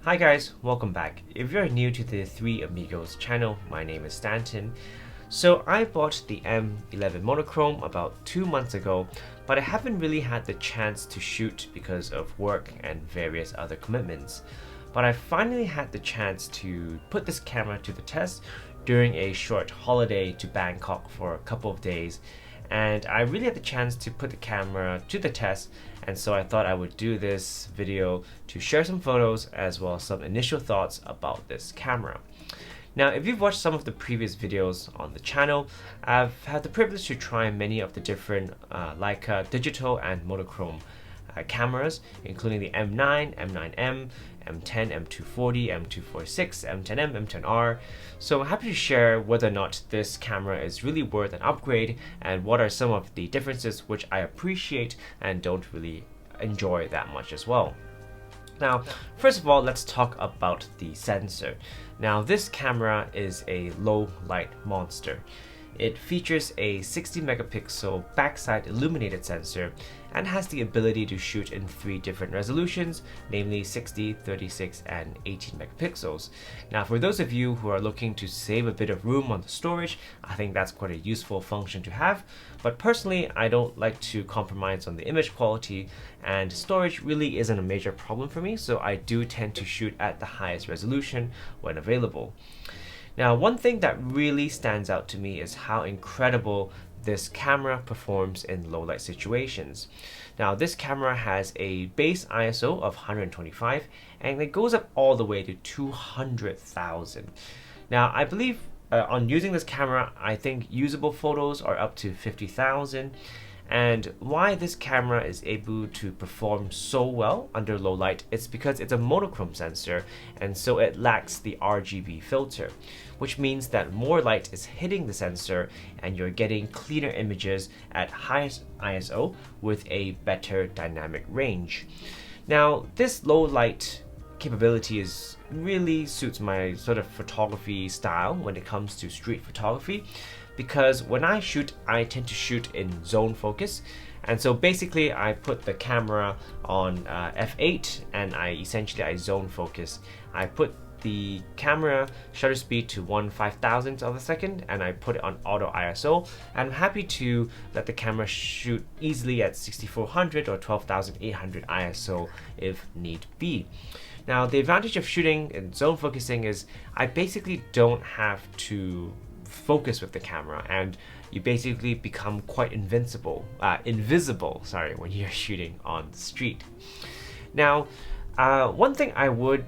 Hi guys, welcome back. If you're new to the Three Amigos channel, my name is Stanton. So I bought the M11 monochrome about 2 months ago, but I haven't really had the chance to shoot because of work and various other commitments. But I finally had the chance to put this camera to the test during a short holiday to Bangkok for a couple of days, and I really had the chance to put the camera to the test, and so I thought I would do this video to share some photos as well as some initial thoughts about this camera. Now, if you've watched some of the previous videos on the channel, I've had the privilege to try many of the different Leica digital and monochrome cameras, including the M9, M9M, M10, M240, M246, M10M, M10R. So I'm happy to share whether or not this camera is really worth an upgrade and what are some of the differences which I appreciate and don't really enjoy that much as well. Now, first of all, let's talk about the sensor. Now, this camera is a low light monster. It features a 60 megapixel backside illuminated sensor and has the ability to shoot in 3 different resolutions, namely 60, 36, and 18 megapixels. Now, for those of you who are looking to save a bit of room on the storage, I think that's quite a useful function to have. But personally, I don't like to compromise on the image quality, and storage really isn't a major problem for me, so I do tend to shoot at the highest resolution when available. Now, one thing that really stands out to me is how incredible this camera performs in low light situations. Now, this camera has a base ISO of 125 and it goes up all the way to 200,000. Now, I believe on using this camera, I think usable photos are up to 50,000. And why this camera is able to perform so well under low light is because it's a monochrome sensor, and so it lacks the RGB filter, which means that more light is hitting the sensor and you're getting cleaner images at highest ISO with a better dynamic range. Now, this low light capability really suits my sort of photography style when it comes to street photography, because when I shoot, I tend to shoot in zone focus. And so basically I put the camera on f8 and I zone focus. I put the camera shutter speed to 1/5000th of a second and I put it on auto ISO, and I'm happy to let the camera shoot easily at 6400 or 12800 ISO if need be. Now, the advantage of shooting in zone focusing is I basically don't have to focus with the camera, and you basically become quite invisible when you're shooting on the street. Now, one thing I would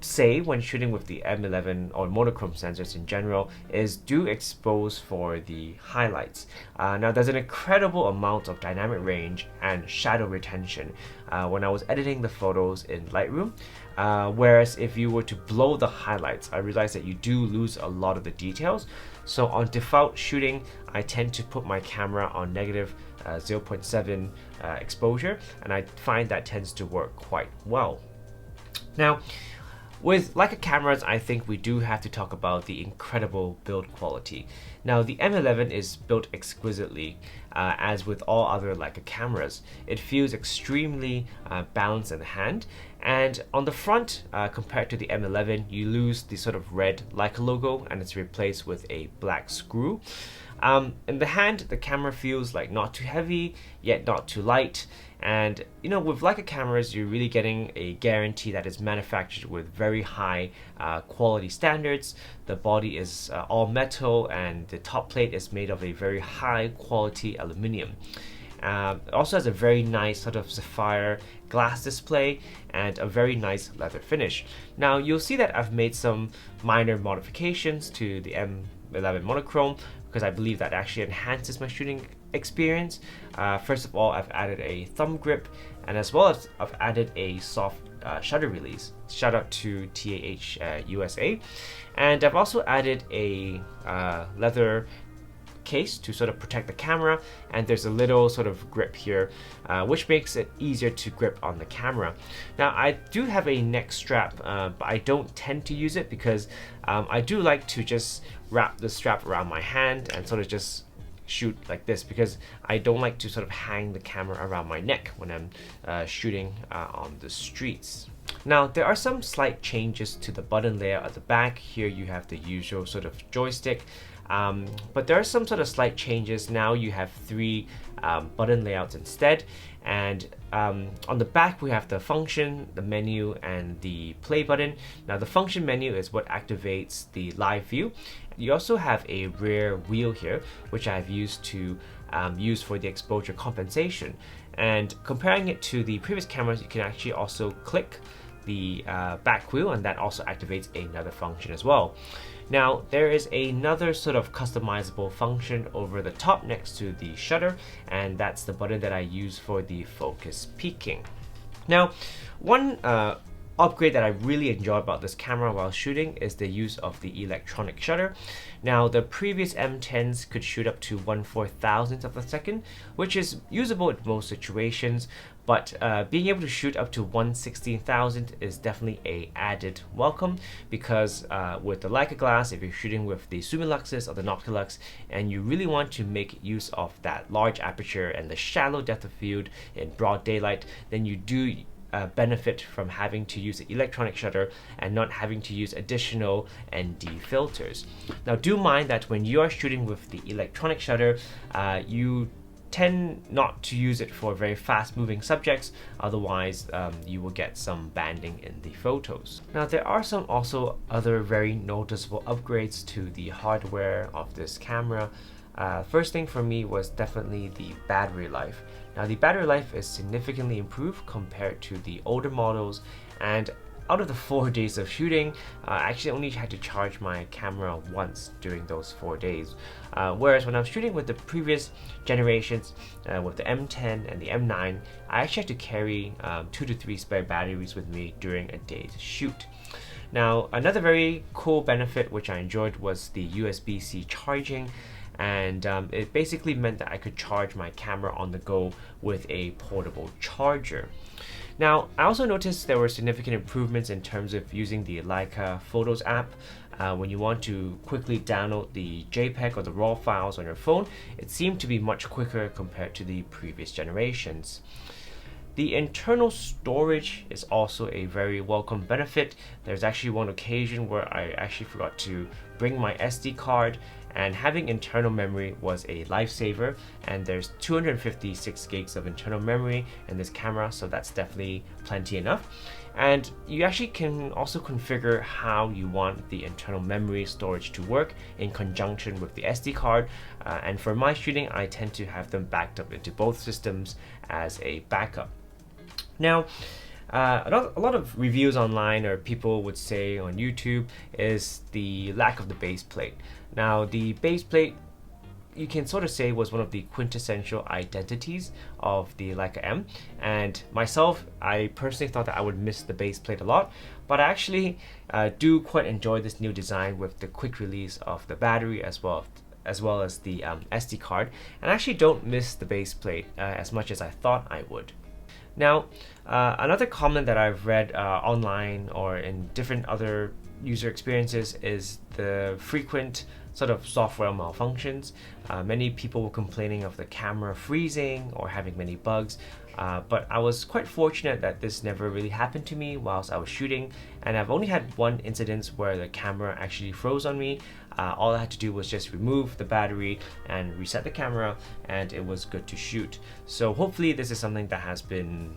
say when shooting with the M11 or monochrome sensors in general is do expose for the highlights. Now, there's an incredible amount of dynamic range and shadow retention when I was editing the photos in Lightroom, whereas if you were to blow the highlights, I realized that you do lose a lot of the details. So on default shooting, I tend to put my camera on negative 0.7 exposure, and I find that tends to work quite well. Now, with Leica cameras, I think we do have to talk about the incredible build quality. Now, the M11 is built exquisitely, as with all other Leica cameras. It feels extremely balanced in the hand, and on the front, compared to the M11, you lose the sort of red Leica logo and it's replaced with a black screw. In the hand, the camera feels like not too heavy, yet not too light. And you know, with Leica cameras, you're really getting a guarantee that it's manufactured with very high quality standards. The body is all metal and the top plate is made of a very high quality aluminium. It also has a very nice sort of sapphire glass display and a very nice leather finish. Now, you'll see that I've made some minor modifications to the M11 monochrome because I believe that actually enhances my shooting experience. First of all, I've added a thumb grip, and as well as I've added a soft shutter release. Shout out to TAH USA. And I've also added a leather case to sort of protect the camera, and there's a little sort of grip here, which makes it easier to grip on the camera. Now, I do have a neck strap, but I don't tend to use it because I do like to just wrap the strap around my hand and sort of just shoot like this, because I don't like to sort of hang the camera around my neck when I'm shooting on the streets. Now, there are some slight changes to the button layout at the back. Here you have the usual sort of joystick, but there are some sort of slight changes. Now you have three button layouts instead, and on the back we have the function, the menu, and the play button. Now the function menu is what activates the live view. You also have a rear wheel here, which I've used to use for the exposure compensation. And comparing it to the previous cameras, you can actually also click the back wheel, and that also activates another function as well. Now there is another sort of customizable function over the top next to the shutter, and that's the button that I use for the focus peaking. Now, one upgrade that I really enjoy about this camera while shooting is the use of the electronic shutter. Now, the previous M10s could shoot up to 1/4000th of a second, which is usable in most situations, but being able to shoot up to 1/16,000th is definitely a added welcome, because with the Leica glass, if you're shooting with the Sumiluxes or the Noctilux and you really want to make use of that large aperture and the shallow depth of field in broad daylight, then you do benefit from having to use the electronic shutter and not having to use additional ND filters. Now, do mind that when you are shooting with the electronic shutter, you tend not to use it for very fast moving subjects, otherwise you will get some banding in the photos. Now, there are some also other very noticeable upgrades to the hardware of this camera. First thing for me was definitely the battery life. Now, the battery life is significantly improved compared to the older models, and out of the 4 days of shooting, I actually only had to charge my camera once during those 4 days. Whereas when I was shooting with the previous generations, with the M10 and the M9, I actually had to carry 2 to 3 spare batteries with me during a day's shoot. Now, another very cool benefit which I enjoyed was the USB-C charging, and it basically meant that I could charge my camera on the go with a portable charger. Now, I also noticed there were significant improvements in terms of using the Leica Photos app. When you want to quickly download the JPEG or the RAW files on your phone, it seemed to be much quicker compared to the previous generations. The internal storage is also a very welcome benefit. There's actually one occasion where I actually forgot to bring my SD card, and having internal memory was a lifesaver, and there's 256 gigs of internal memory in this camera, so that's definitely plenty enough. And you actually can also configure how you want the internal memory storage to work in conjunction with the SD card, and for my shooting I tend to have them backed up into both systems as a backup. Now, a lot of reviews online, or people would say on YouTube, is the lack of the base plate. Now, the base plate, you can sort of say, was one of the quintessential identities of the Leica M, and myself, I personally thought that I would miss the base plate a lot, but I actually do quite enjoy this new design with the quick release of the battery as well as the SD card, and I actually don't miss the base plate as much as I thought I would. Now, another comment that I've read online or in different other user experiences is the frequent sort of software malfunctions. Many people were complaining of the camera freezing or having many bugs, but I was quite fortunate that this never really happened to me whilst I was shooting, and I've only had one incident where the camera actually froze on me. All I had to do was just remove the battery and reset the camera, and it was good to shoot. So hopefully this is something that has been,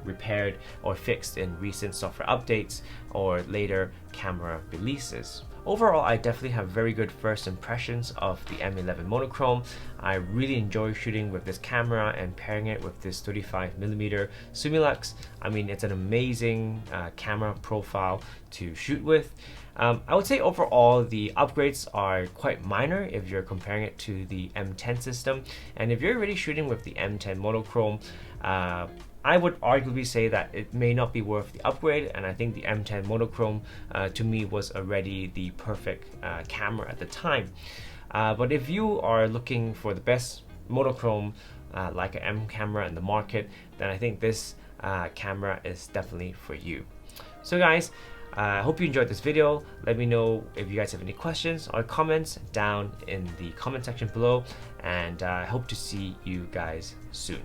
repaired or fixed in recent software updates or later camera releases. Overall, I definitely have very good first impressions of the M11 monochrome. I really enjoy shooting with this camera and pairing it with this 35mm Sumilux. I mean, it's an amazing camera profile to shoot with. I would say overall the upgrades are quite minor if you're comparing it to the M10 system, and if you're already shooting with the M10 monochrome, I would arguably say that it may not be worth the upgrade, and I think the M10 monochrome to me was already the perfect camera at the time. But if you are looking for the best monochrome Leica M camera in the market, then I think this camera is definitely for you. So guys, I hope you enjoyed this video. Let me know if you guys have any questions or comments down in the comment section below, and I hope to see you guys soon.